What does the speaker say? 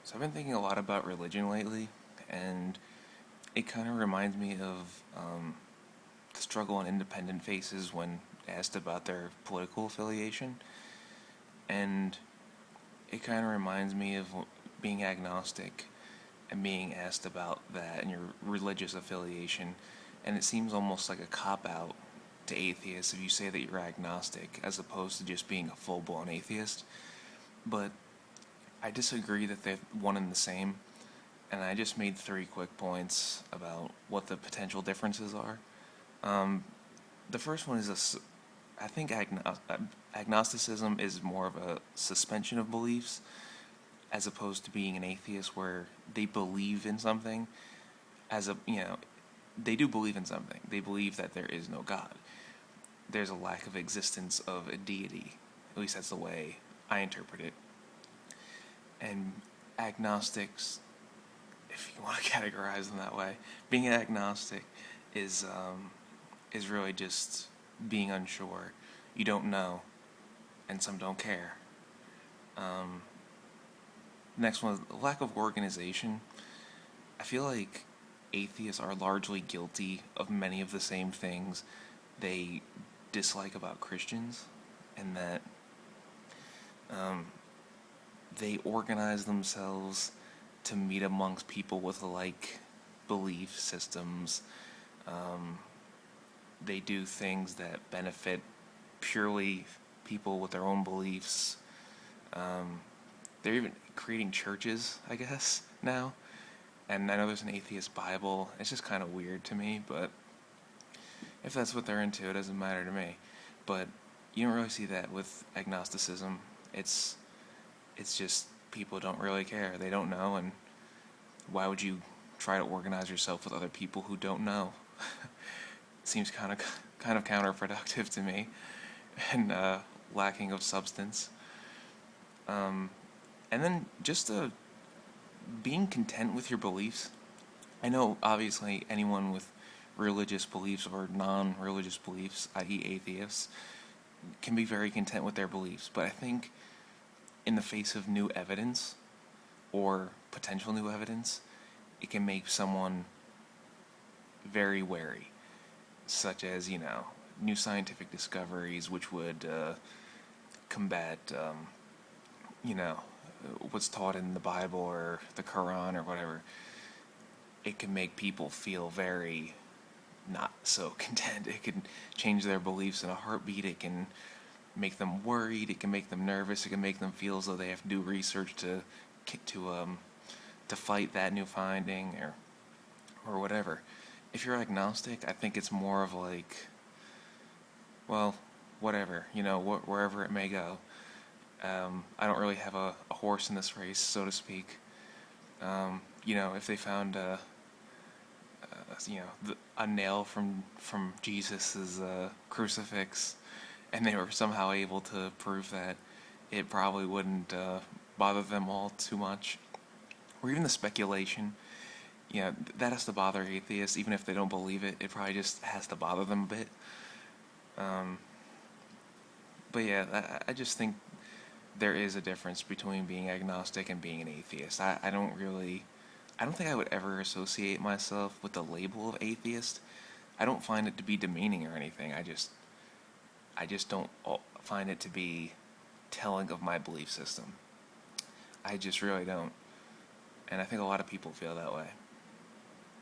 So I've been thinking a lot about religion lately, and it kind of reminds me of the struggle an independent faces when asked about their political affiliation, and it kind of reminds me of being agnostic and being asked about that and your religious affiliation, and it seems almost like a cop-out to atheists if you say that you're agnostic as opposed to just being a full-blown atheist. But I disagree that they're one and the same, and I just made three quick points about what the potential differences are. Um, the first one is I think agnosticism is more of a suspension of beliefs as opposed to being an atheist where they believe in something they do believe in something. They believe that there is no God. There's a lack of existence of a deity. At least that's the way I interpret it. And agnostics, if you want to categorize them that way, being an agnostic is really just being unsure. You don't know, and some don't care. Um, Next one, lack of organization. I feel like atheists are largely guilty of many of the same things they dislike about Christians, and that um, they organize themselves to meet amongst people with like belief systems. Um, they do things that benefit purely people with their own beliefs. Um, they're even creating churches, I guess, now. And I know there's an atheist Bible. It's just kind of weird to me, but if that's what they're into, it doesn't matter to me. But you don't really see that with agnosticism. It's just people don't really care. They don't know, and why would you try to organize yourself with other people who don't know? Seems kind of counterproductive to me, and lacking of substance. Um, and then just being content with your beliefs. I know obviously anyone with religious beliefs or non-religious beliefs, i.e., atheists, can be very content with their beliefs. But I think in the face of new evidence or potential new evidence, it can make someone very wary, such as, new scientific discoveries which would combat, you know, what's taught in the Bible or the Quran or whatever. It can make people feel very not so content. It can change their beliefs in a heartbeat. It can make them worried. It can make them nervous. It can make them feel as though they have to do research to fight that new finding or whatever. If you're agnostic, I think it's more of like, well, whatever, wherever it may go. I don't really have a horse in this race, so to speak. If they found a nail from Jesus's crucifix, and they were somehow able to prove that, it probably wouldn't bother them all too much. Or even the speculation, that has to bother atheists, even if they don't believe it. It probably just has to bother them a bit. Um, but yeah, I just think there is a difference between being agnostic and being an atheist. I don't think I would ever associate myself with the label of atheist. I don't find it to be demeaning or anything. I just don't find it to be telling of my belief system. I just really don't. And I think a lot of people feel that way.